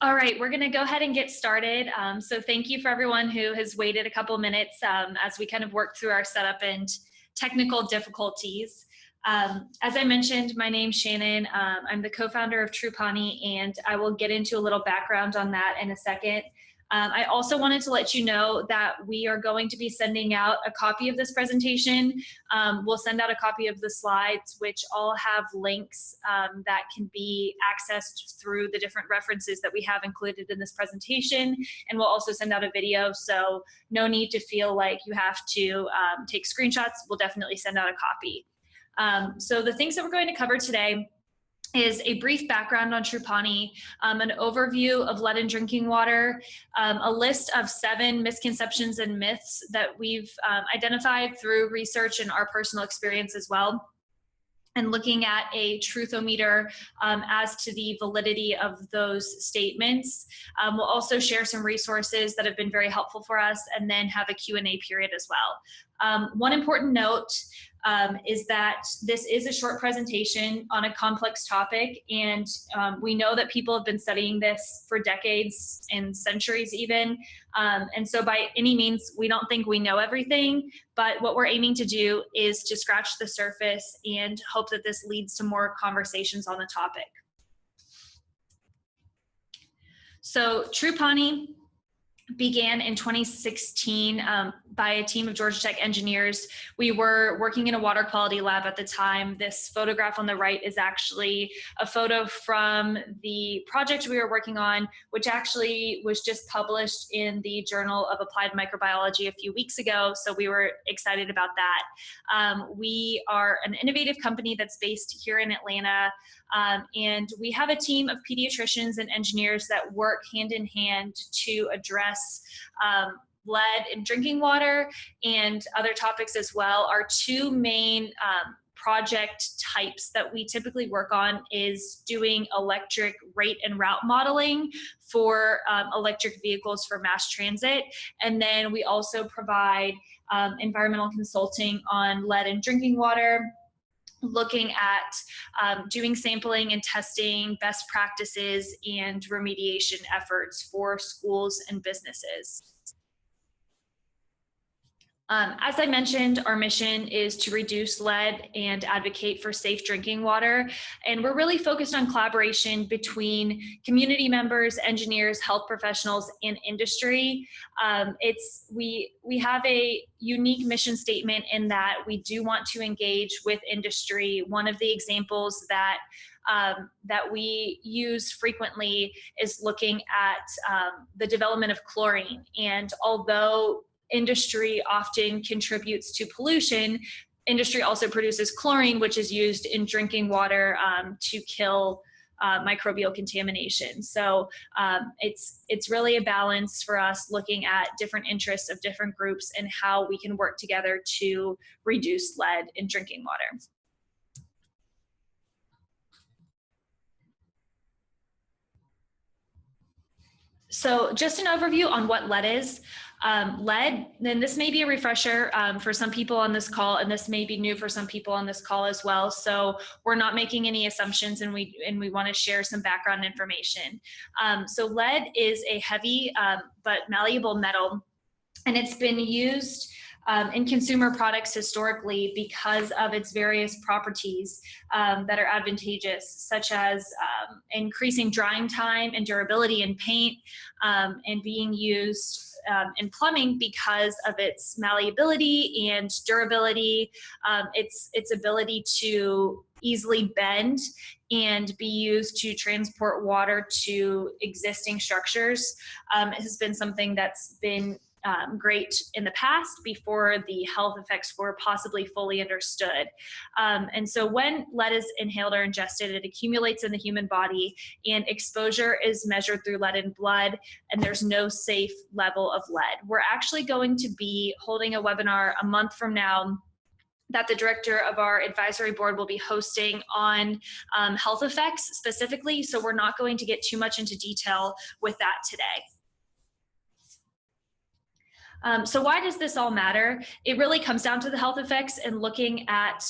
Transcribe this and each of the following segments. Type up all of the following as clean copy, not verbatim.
All right, we're going to go ahead and get started. So thank you for everyone who has waited a couple minutes as we kind of work through our setup and technical difficulties. As I mentioned, my name's Shannon. I'm the co-founder of TruePani, and I will get into a little background on that in a second. I also wanted to let you know that we are going to be sending out a copy of this presentation. We'll send out a copy of the slides, which all have links that can be accessed through the different references that we have included in this presentation. And we'll also send out a video, so no need to feel like you have to take screenshots. We'll definitely send out a copy. So the things that we're going to cover today is a brief background on TruePani, an overview of lead in drinking water, a list of 7 misconceptions and myths that we've identified through research and our personal experience as well, and looking at a truthometer as to the validity of those statements. We'll also share some resources that have been very helpful for us, and then have a Q&A period as well. One important note is that this is a short presentation on a complex topic, and we know that people have been studying this for decades and centuries even, and so by any means we don't think we know everything, but what we're aiming to do is to scratch the surface and hope that this leads to more conversations on the topic. So TruePani began in 2016 by a team of Georgia Tech engineers. We were working in a water quality lab at the time. This photograph on the right is actually a photo from the project we were working on, which actually was just published in the Journal of Applied Microbiology a few weeks ago, so we were excited about that. We are an innovative company that's based here in Atlanta, and we have a team of pediatricians and engineers that work hand in hand to address lead in drinking water and other topics as well. Our 2 main project types that we typically work on is doing electric rate and route modeling for electric vehicles for mass transit. And then we also provide environmental consulting on lead in drinking water, looking at doing sampling and testing, best practices, and remediation efforts for schools and businesses. As I mentioned, our mission is to reduce lead and advocate for safe drinking water. And we're really focused on collaboration between community members, engineers, health professionals, and industry. We have a unique mission statement in that we do want to engage with industry. One of the examples that we use frequently is looking at the development of chlorine. And although industry often contributes to pollution, industry also produces chlorine, which is used in drinking water to kill microbial contamination. So it's really a balance for us, looking at different interests of different groups and how we can work together to reduce lead in drinking water. So just an overview on what lead is. Lead, then this may be a refresher for some people on this call, and this may be new for some people on this call as well. So we're not making any assumptions, and we want to share some background information. So lead is a heavy but malleable metal, and it's been used in consumer products historically because of its various properties that are advantageous, such as increasing drying time and durability in paint, and being used in plumbing because of its malleability and durability, its ability to easily bend and be used to transport water to existing structures. Has been something that's been great in the past, before the health effects were possibly fully understood. And so when lead is inhaled or ingested, it accumulates in the human body, and exposure is measured through lead in blood, and there's no safe level of lead. We're actually going to be holding a webinar a month from now that the director of our advisory board will be hosting on health effects specifically, so we're not going to get too much into detail with that today. So why does this all matter? It really comes down to the health effects and looking at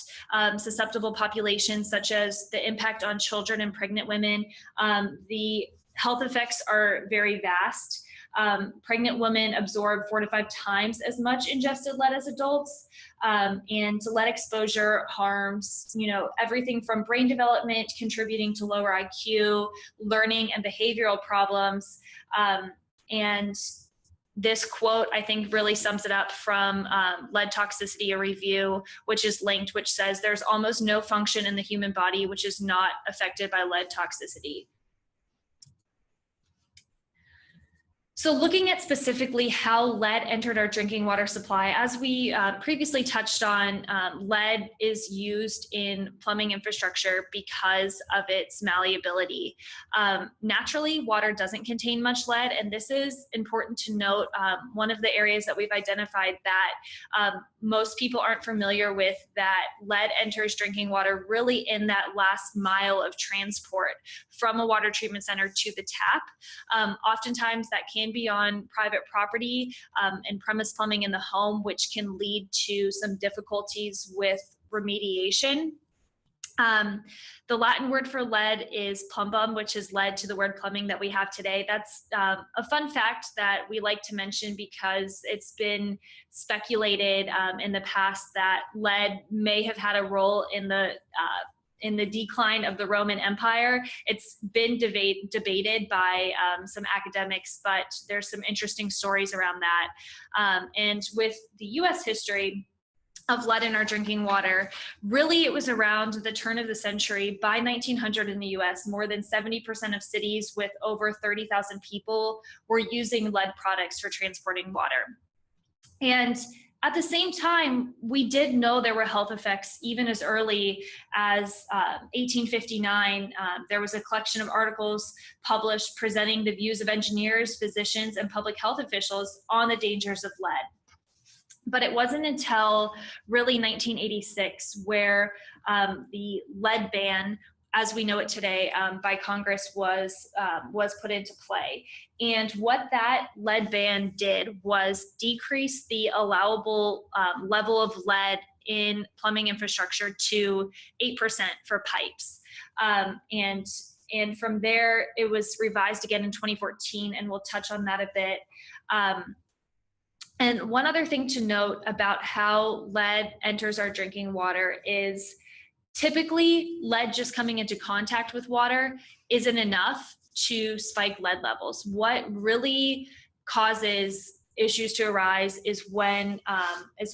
susceptible populations, such as the impact on children and pregnant women, the Health effects are very vast. Pregnant women absorb 4 to 5 times as much ingested lead as adults. And lead exposure harms, everything from brain development, contributing to lower IQ, learning and behavioral problems. And this quote, I think, really sums it up from Lead Toxicity, a review, which is linked, which says there's almost no function in the human body which is not affected by lead toxicity. So looking at specifically how lead entered our drinking water supply, as we previously touched on, lead is used in plumbing infrastructure because of its malleability. Naturally, water doesn't contain much lead, and this is important to note. One of the areas that we've identified that most people aren't familiar with, that lead enters drinking water really in that last mile of transport from a water treatment center to the tap. Oftentimes that can be on private property and premise plumbing in the home, which can lead to some difficulties with remediation. The Latin word for lead is plumbum, which has led to the word plumbing that we have today. That's a fun fact that we like to mention because it's been speculated in the past that lead may have had a role in the decline of the Roman Empire. It's been debated by some academics, but there's some interesting stories around that. And with the US history of lead in our drinking water, really it was around the turn of the century. By 1900 in the US, more than 70% of cities with over 30,000 people were using lead products for transporting water. And at the same time, we did know there were health effects even as early as 1859. There was a collection of articles published presenting the views of engineers, physicians, and public health officials on the dangers of lead. But it wasn't until really 1986 where the lead ban, as we know it today, by Congress was put into play. And what that lead ban did was decrease the allowable level of lead in plumbing infrastructure to 8% for pipes. And from there, it was revised again in 2014, and we'll touch on that a bit. And one other thing to note about how lead enters our drinking water is typically lead just coming into contact with water isn't enough to spike lead levels. What really causes issues to arise is when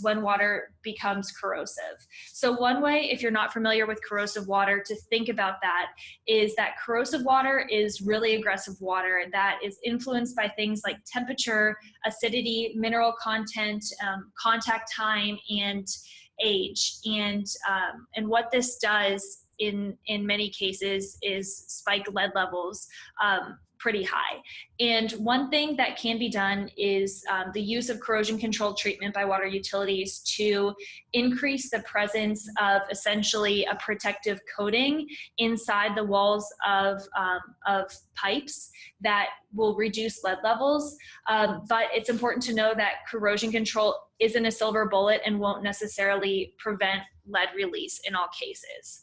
water becomes corrosive. So one way, if you're not familiar with corrosive water, to think about that is that corrosive water is really aggressive water that is influenced by things like temperature, acidity, mineral content, contact time, and age. And what this does in many cases is spike lead levels pretty high. And one thing that can be done is the use of corrosion control treatment by water utilities to increase the presence of essentially a protective coating inside the walls of pipes that will reduce lead levels. But it's important to know that corrosion control isn't a silver bullet and won't necessarily prevent lead release in all cases.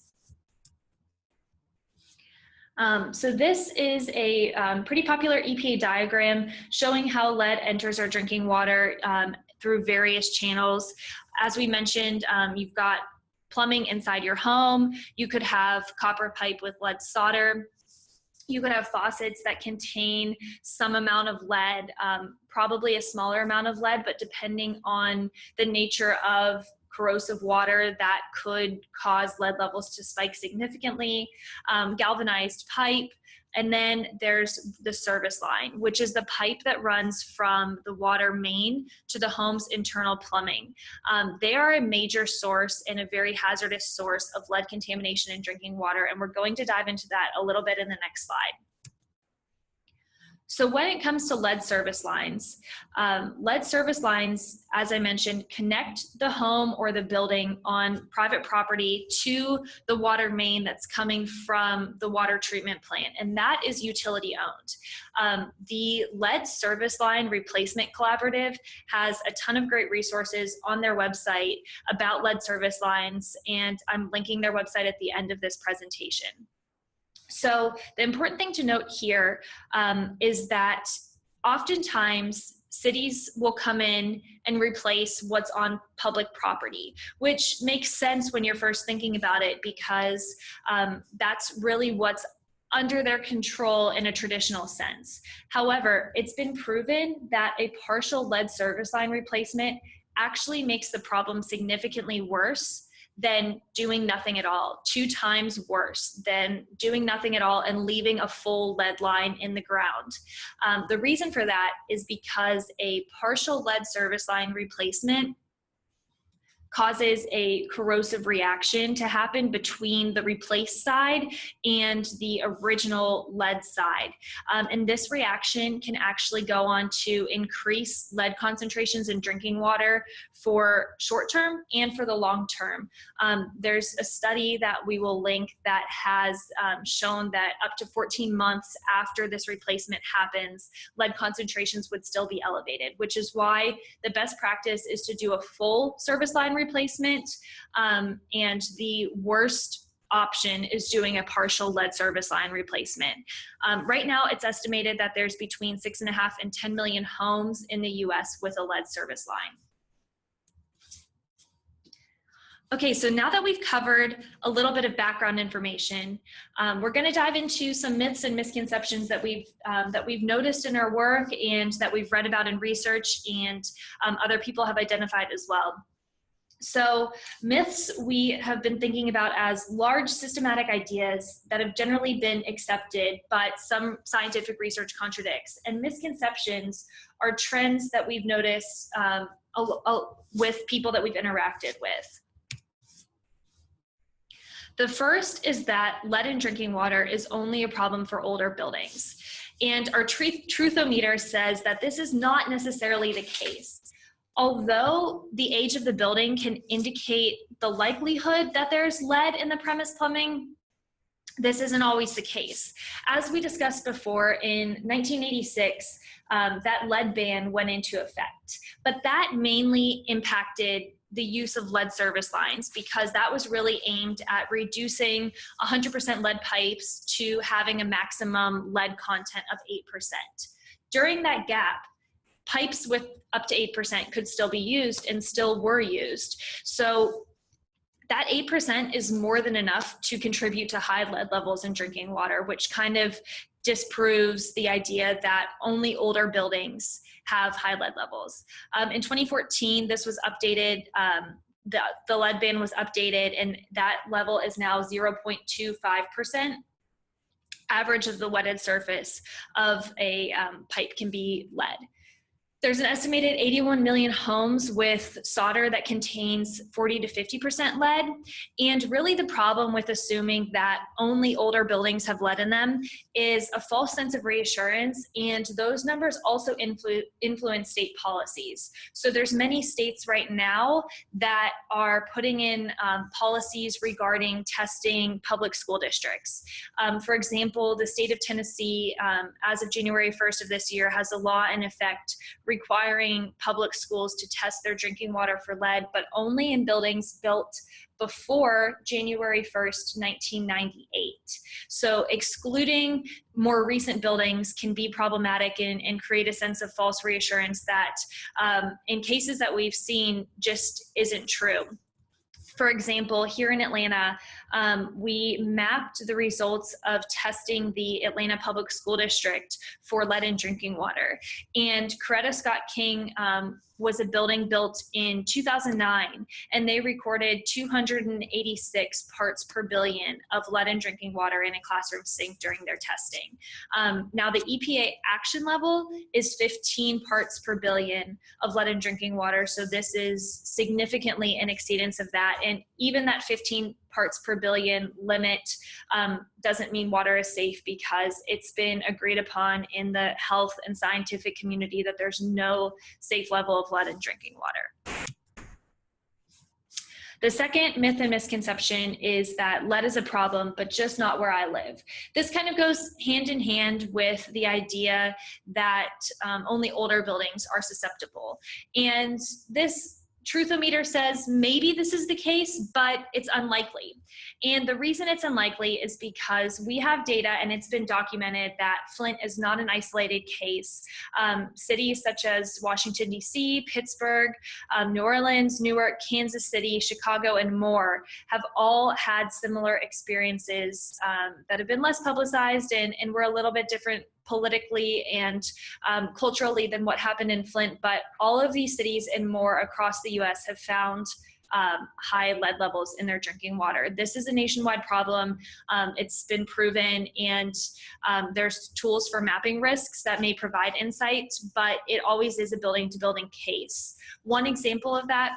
So this is a pretty popular EPA diagram showing how lead enters our drinking water through various channels. As we mentioned, you've got plumbing inside your home. You could have copper pipe with lead solder. You could have faucets that contain some amount of lead, probably a smaller amount of lead, but depending on the nature of corrosive water, that could cause lead levels to spike significantly. Galvanized pipe, and then there's the service line, which is the pipe that runs from the water main to the home's internal plumbing. They are a major source and a very hazardous source of lead contamination in drinking water, and we're going to dive into that a little bit in the next slide. So when it comes to lead service lines, as I mentioned, connect the home or the building on private property to the water main that's coming from the water treatment plant, and that is utility owned. The Lead Service Line Replacement Collaborative has a ton of great resources on their website about lead service lines, and I'm linking their website at the end of this presentation. So the important thing to note here is that oftentimes cities will come in and replace what's on public property, which makes sense when you're first thinking about it, because that's really what's under their control in a traditional sense. However, it's been proven that a partial lead service line replacement actually makes the problem significantly worse than doing nothing at all, 2 times worse than doing nothing at all and leaving a full lead line in the ground. The reason for that is because a partial lead service line replacement causes a corrosive reaction to happen between the replaced side and the original lead side. And this reaction can actually go on to increase lead concentrations in drinking water for short term and for the long term. There's a study that we will link that has shown that up to 14 months after this replacement happens, lead concentrations would still be elevated, which is why the best practice is to do a full service line replacement, and the worst option is doing a partial lead service line replacement. Right now, it's estimated that there's between 6.5 and 10 million homes in the US with a lead service line. Okay, so now that we've covered a little bit of background information, we're going to dive into some myths and misconceptions that we've noticed in our work and that we've read about in research, and other people have identified as well. So myths we have been thinking about as large systematic ideas that have generally been accepted, but some scientific research contradicts. And misconceptions are trends that we've noticed with people that we've interacted with. The first is that lead in drinking water is only a problem for older buildings. And our truthometer says that this is not necessarily the case. Although the age of the building can indicate the likelihood that there's lead in the premise plumbing, this isn't always the case. As we discussed before, in 1986, that lead ban went into effect, but that mainly impacted the use of lead service lines, because that was really aimed at reducing 100% lead pipes to having a maximum lead content of 8%. During that gap, pipes with up to 8% could still be used and still were used. So that 8% is more than enough to contribute to high lead levels in drinking water, which kind of disproves the idea that only older buildings have high lead levels. In 2014, this was updated, the lead ban was updated, and that level is now 0.25%. Average of the wetted surface of a pipe can be lead. There's an estimated 81 million homes with solder that contains 40 to 50% lead. And really the problem with assuming that only older buildings have lead in them is a false sense of reassurance. And those numbers also influence state policies. So there's many states right now that are putting in policies regarding testing public school districts. For example, the state of Tennessee, as of January 1st of this year, has a law in effect requiring public schools to test their drinking water for lead, but only in buildings built before January 1st, 1998. So excluding more recent buildings can be problematic and create a sense of false reassurance that in cases that we've seen just isn't true. For example, here in Atlanta, we mapped the results of testing the Atlanta Public School District for lead in drinking water. And Coretta Scott King was a building built in 2009, and they recorded 286 parts per billion of lead in drinking water in a classroom sink during their testing. Now the EPA action level is 15 parts per billion of lead in drinking water, so this is significantly in exceedance of that. And even that 15 parts per billion limit doesn't mean water is safe, because it's been agreed upon in the health and scientific community that there's no safe level of lead in drinking water. The second myth and misconception is that lead is a problem, but just not where I live. This kind of goes hand in hand with the idea that only older buildings are susceptible. And this Truthometer says maybe this is the case, but it's unlikely. And the reason it's unlikely is because we have data, and it's been documented, that Flint is not an isolated case. Cities such as Washington, D.C., Pittsburgh, New Orleans, Newark, Kansas City, Chicago, and more have all had similar experiences that have been less publicized and were a little bit different politically and culturally than what happened in Flint. But all of these cities and more across the US have found high lead levels in their drinking water. This is a nationwide problem. It's been proven, and there's tools for mapping risks that may provide insight, but it always is a building to building case. One example of that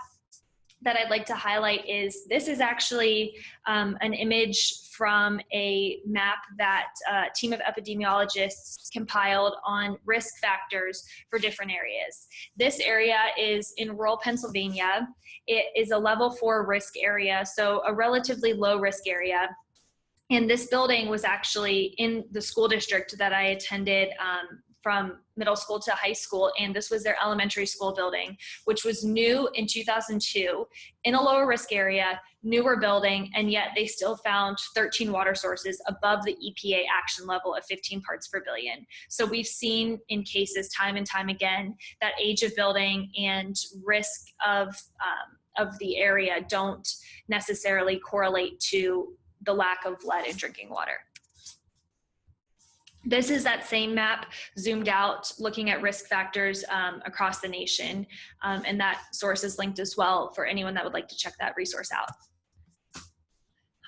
I'd like to highlight is, this is actually an image from a map that a team of epidemiologists compiled on risk factors for different areas. This area is in rural Pennsylvania. It is a level 4 risk area, so a relatively low risk area. And this building was actually in the school district that I attended from middle school to high school, and this was their elementary school building, which was new in 2002 in a lower risk area, newer building, and yet they still found 13 water sources above the EPA action level of 15 parts per billion. So we've seen in cases time and time again that age of building and risk of the area don't necessarily correlate to the lack of lead in drinking water. This is that same map zoomed out, looking at risk factors across the nation, and that source is linked as well for anyone that would like to check that resource out.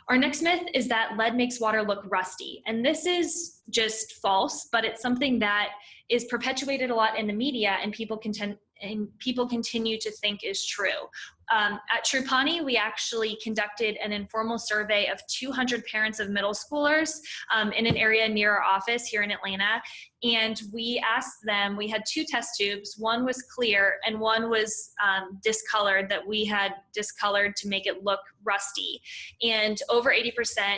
Our next myth is that lead makes water look rusty, and this is just false, but it's something that is perpetuated a lot in the media, and people continue to think is true. At TruePani, we actually conducted an informal survey of 200 parents of middle schoolers in an area near our office here in Atlanta. And we asked them, we had 2 test tubes. One was clear and one was discolored, that we had discolored to make it look rusty. And over 80%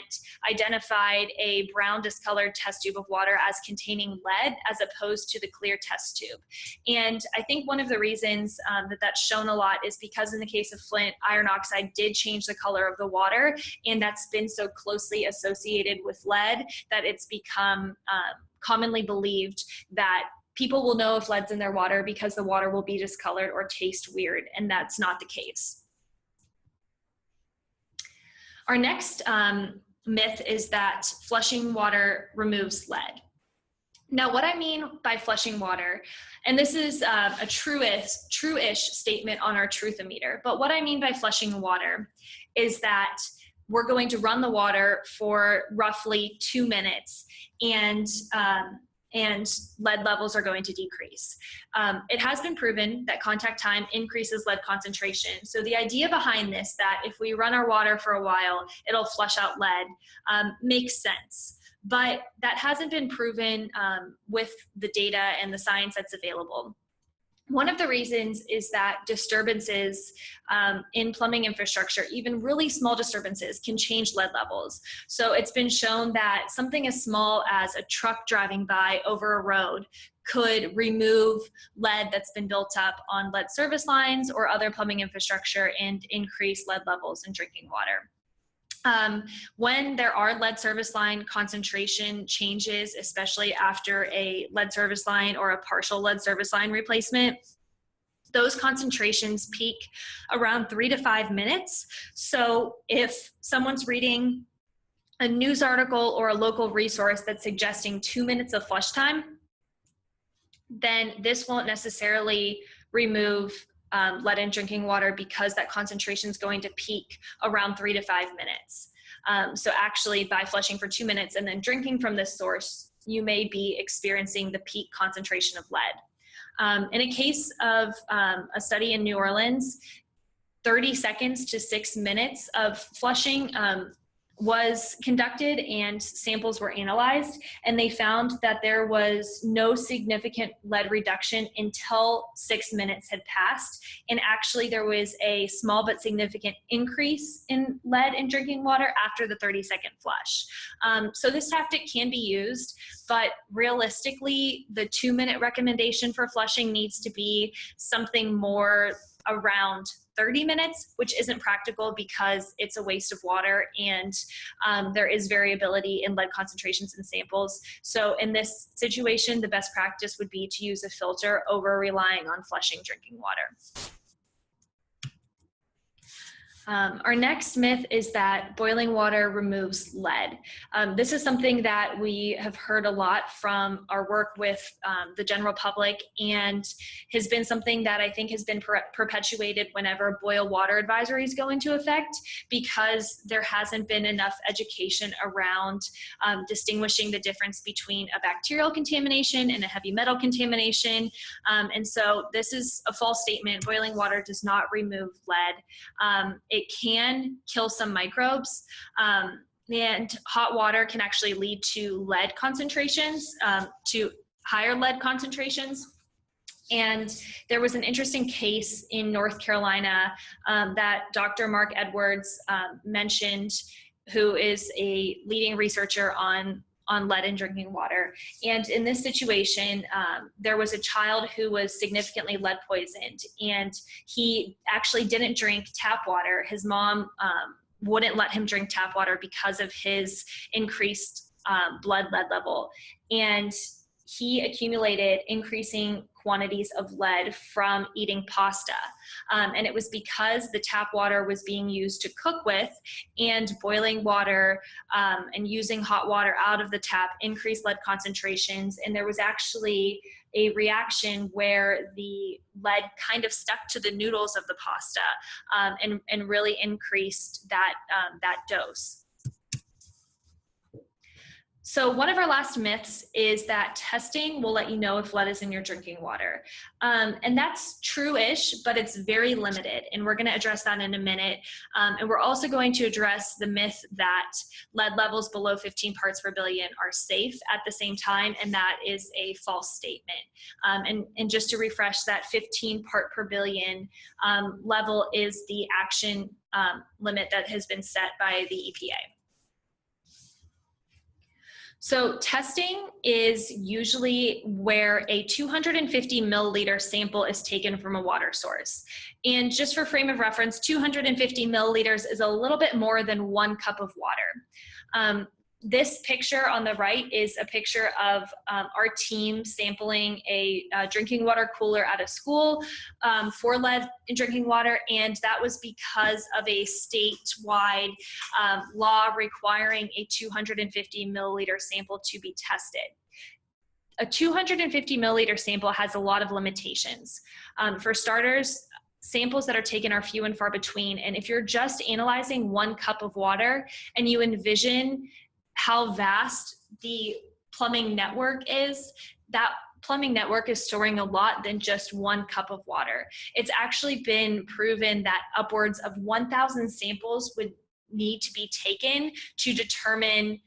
identified a brown discolored test tube of water as containing lead as opposed to the clear test tube. And I think one of the reasons that that's shown a lot is because in the case of Flint, iron oxide did change the color of the water, and that's been so closely associated with lead that it's become commonly believed that people will know if lead's in their water because the water will be discolored or taste weird, and that's not the case. Our next myth is that flushing water removes lead. Now, what I mean by flushing water, and this is a true-ish statement on our truthometer, but what I mean by flushing water is that we're going to run the water for roughly 2 minutes, and lead levels are going to decrease. It has been proven that contact time increases lead concentration. So the idea behind this, that if we run our water for a while, it'll flush out lead, makes sense. But that hasn't been proven with the data and the science that's available. One of the reasons is that disturbances in plumbing infrastructure, even really small disturbances, can change lead levels. So it's been shown that something as small as a truck driving by over a road could remove lead that's been built up on lead service lines or other plumbing infrastructure and increase lead levels in drinking water. When there are lead service line concentration changes, especially after a lead service line or a partial lead service line replacement, those concentrations peak around 3 to 5 minutes. So if someone's reading a news article or a local resource that's suggesting 2 minutes of flush time, then this won't necessarily remove lead in drinking water, because that concentration is going to peak around 3 to 5 minutes. So actually, by flushing for 2 minutes and then drinking from this source, you may be experiencing the peak concentration of lead. In a case of a study in New Orleans, 30 seconds to 6 minutes of flushing was conducted and samples were analyzed, and they found that there was no significant lead reduction until 6 minutes had passed. And actually there was a small but significant increase in lead in drinking water after the 30-second flush. So this tactic can be used, but realistically, the 2-minute recommendation for flushing needs to be something more around 30 minutes, which isn't practical because it's a waste of water, and there is variability in lead concentrations in samples. So in this situation, the best practice would be to use a filter over relying on flushing drinking water. Our next myth is that boiling water removes lead. This is something that we have heard a lot from our work with the general public, and has been something that I think has been perpetuated whenever boil water advisories go into effect, because there hasn't been enough education around distinguishing the difference between a bacterial contamination and a heavy metal contamination. And so this is a false statement. Boiling water does not remove lead. It can kill some microbes, and hot water can actually lead to lead concentrations, to higher lead concentrations. And there was an interesting case in North Carolina that Dr. Mark Edwards mentioned, who is a leading researcher on lead in drinking water. And in this situation, there was a child who was significantly lead poisoned, and he actually didn't drink tap water. His mom wouldn't let him drink tap water because of his increased blood lead level. And he accumulated increasing quantities of lead from eating pasta. And it was because the tap water was being used to cook with, and boiling water and using hot water out of the tap increased lead concentrations. And there was actually a reaction where the lead kind of stuck to the noodles of the pasta, and really increased that dose. So one of our last myths is that testing will let you know if lead is in your drinking water. And that's true-ish, but it's very limited. And we're gonna address that in a minute. And we're also going to address the myth that lead levels below 15 parts per billion are safe at the same time, and that is a false statement. And just to refresh, that 15 part per billion level is the action limit that has been set by the EPA. So testing is usually where a 250 milliliter sample is taken from a water source. And just for frame of reference, 250 milliliters is a little bit more than 1 cup of water. This picture on the right is a picture of our team sampling a drinking water cooler at a school for lead in drinking water, and that was because of a statewide law requiring a 250 milliliter sample to be tested. A 250 milliliter sample has a lot of limitations. For starters, samples that are taken are few and far between, and if you're just analyzing 1 cup of water and you envision how vast the plumbing network is, that plumbing network is storing a lot than just 1 cup of water. It's actually been proven that upwards of 1,000 samples would need to be taken to determine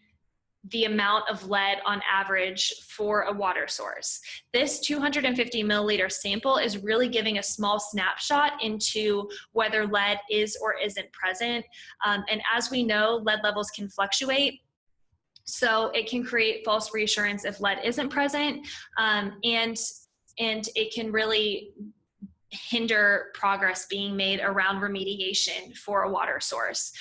the amount of lead on average for a water source. This 250 milliliter sample is really giving a small snapshot into whether lead is or isn't present. And as we know, lead levels can fluctuate. So it can create false reassurance if lead isn't present, and it can really hinder progress being made around remediation for a water source.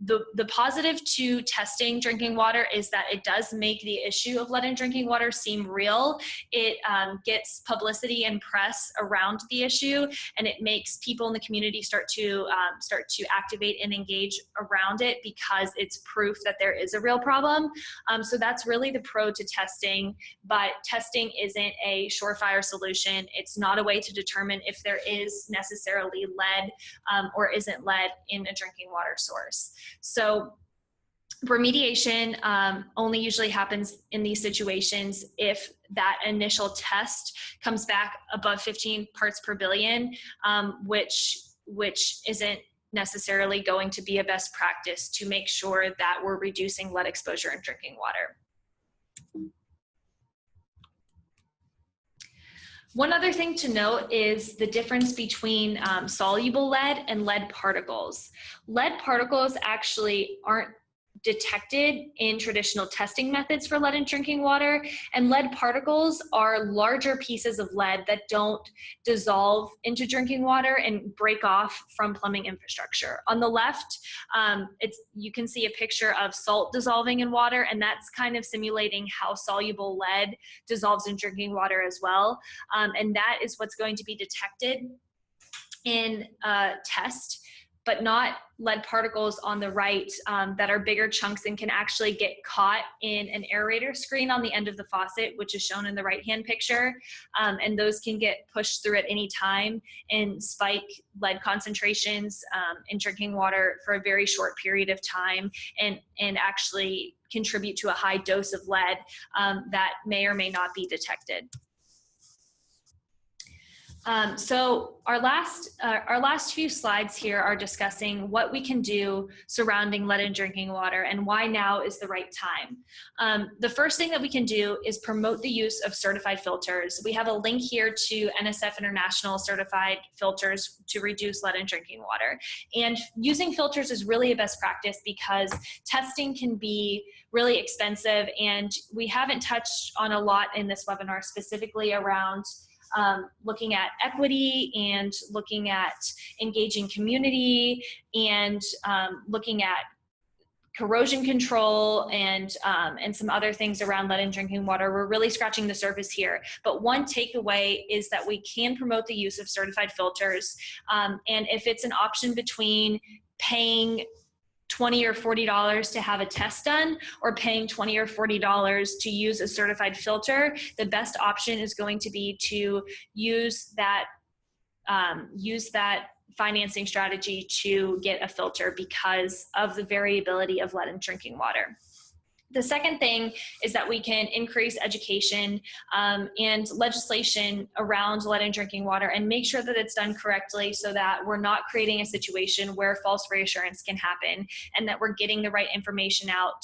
The positive to testing drinking water is that it does make the issue of lead in drinking water seem real. It gets publicity and press around the issue, and it makes people in the community start to activate and engage around it because it's proof that there is a real problem. So that's really the pro to testing, but testing isn't a surefire solution. It's not a way to determine if there is necessarily lead or isn't lead in a drinking water source. So remediation only usually happens in these situations if that initial test comes back above 15 parts per billion, which isn't necessarily going to be a best practice to make sure that we're reducing lead exposure in drinking water. One other thing to note is the difference between soluble lead and lead particles. Lead particles actually aren't detected in traditional testing methods for lead in drinking water. And lead particles are larger pieces of lead that don't dissolve into drinking water and break off from plumbing infrastructure. On the left, you can see a picture of salt dissolving in water, and that's kind of simulating how soluble lead dissolves in drinking water as well. And that is what's going to be detected in a test, but not lead particles on the right that are bigger chunks and can actually get caught in an aerator screen on the end of the faucet, which is shown in the right-hand picture. And those can get pushed through at any time and spike lead concentrations in drinking water for a very short period of time, and actually contribute to a high dose of lead that may or may not be detected. So our last few slides here are discussing what we can do surrounding lead in drinking water and why now is the right time. The first thing that we can do is promote the use of certified filters. We have a link here to NSF International certified filters to reduce lead in drinking water. And using filters is really a best practice because testing can be really expensive, and we haven't touched on a lot in this webinar specifically around looking at equity and looking at engaging community and looking at corrosion control and some other things around lead in drinking water. We're really scratching the surface here. But one takeaway is that we can promote the use of certified filters. And if it's an option between paying $20 or $40 to have a test done or paying $20 or $40 to use a certified filter, the best option is going to be to use that financing strategy to get a filter because of the variability of lead in drinking water. The second thing is that we can increase education and legislation around lead in drinking water and make sure that it's done correctly so that we're not creating a situation where false reassurance can happen, and that we're getting the right information out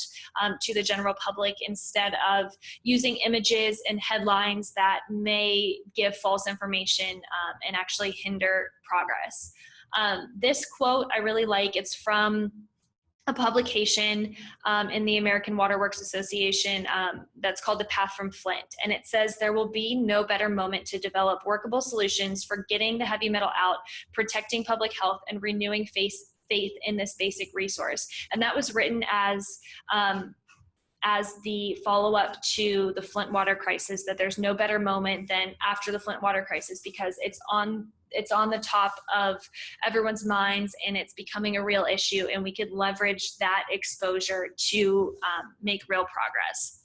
to the general public instead of using images and headlines that may give false information and actually hinder progress. This quote I really like. It's from a publication in the American Water Works Association that's called The Path from Flint. And it says, there will be no better moment to develop workable solutions for getting the heavy metal out, protecting public health, and renewing faith in this basic resource. And that was written as the follow-up to the Flint water crisis, that there's no better moment than after the Flint water crisis, because it's on the top of everyone's minds and it's becoming a real issue, and we could leverage that exposure to make real progress.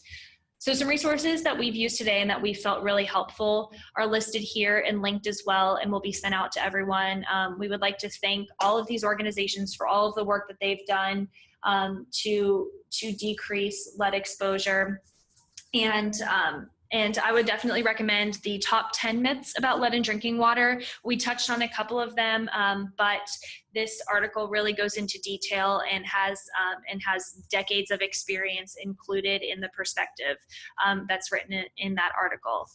So some resources that we've used today and that we felt really helpful are listed here and linked as well, and will be sent out to everyone. We would like to thank all of these organizations for all of the work that they've done to decrease lead exposure. And I would definitely recommend the top 10 myths about lead in drinking water. We touched on a couple of them, but this article really goes into detail and has decades of experience included in the perspective that's written in that article.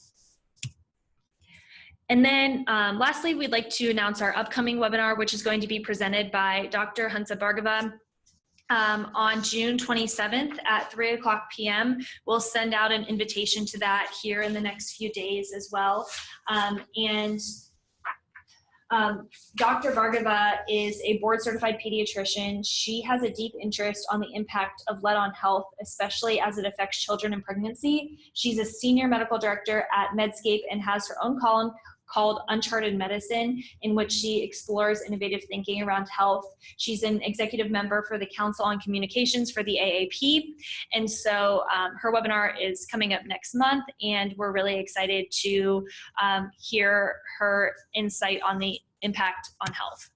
And then lastly, we'd like to announce our upcoming webinar, which is going to be presented by Dr. Hansa Bhargava. On June 27th at 3:00 p.m. We'll send out an invitation to that here in the next few days as well. Dr. Bhargava is a board-certified pediatrician. She has a deep interest on the impact of lead on health, especially as it affects children in pregnancy. She's a senior medical director at Medscape and has her own column called Uncharted Medicine, in which she explores innovative thinking around health. She's an executive member for the Council on Communications for the AAP. And so her webinar is coming up next month, and we're really excited to hear her insight on the impact on health.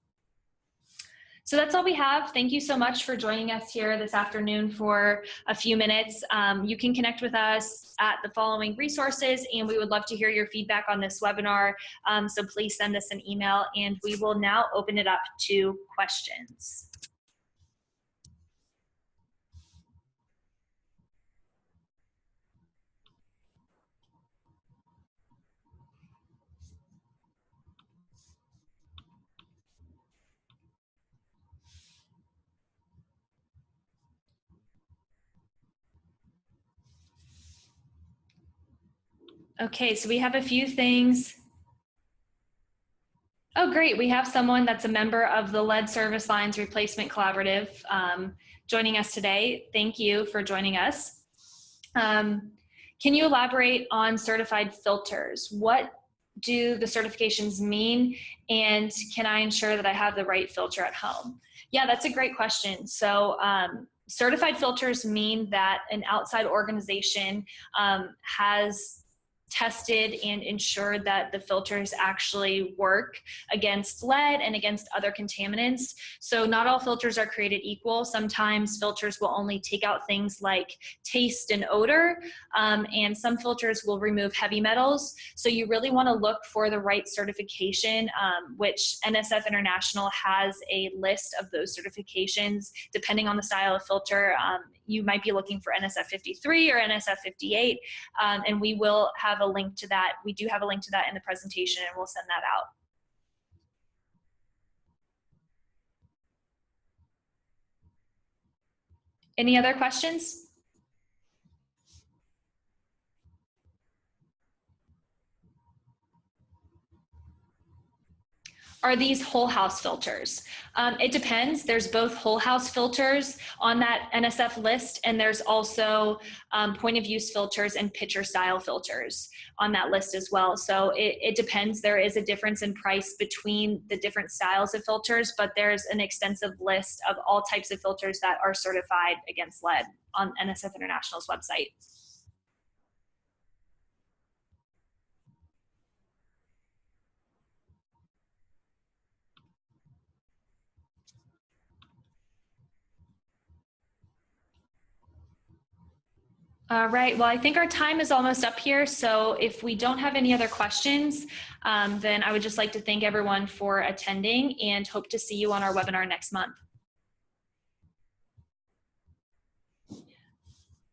So that's all we have. Thank you so much for joining us here this afternoon for a few minutes. You can connect with us at the following resources, and we would love to hear your feedback on this webinar. So please send us an email, and we will now open it up to questions. Okay, so we have a few things. Oh, great. We have someone that's a member of the Lead Service Lines Replacement Collaborative joining us today. Thank you for joining us. Can you elaborate on certified filters? What do the certifications mean? And can I ensure that I have the right filter at home? Yeah, that's a great question. So certified filters mean that an outside organization has tested and ensured that the filters actually work against lead and against other contaminants. So not all filters are created equal. Sometimes filters will only take out things like taste and odor, and some filters will remove heavy metals. So you really want to look for the right certification, which NSF International has a list of those certifications. Depending on the style of filter, you might be looking for NSF 53 or NSF 58, and we will have a link to that. We do have a link to that in the presentation, and we'll send that out. Any other questions? Are these whole house filters? It depends. There's both whole house filters on that NSF list, and there's also point of use filters and pitcher style filters on that list as well. So it depends. There is a difference in price between the different styles of filters, but there's an extensive list of all types of filters that are certified against lead on NSF International's website. All right, well, I think our time is almost up here. So if we don't have any other questions, then I would just like to thank everyone for attending and hope to see you on our webinar next month.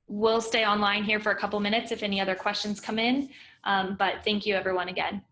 We'll stay online here for a couple minutes if any other questions come in, but thank you everyone again.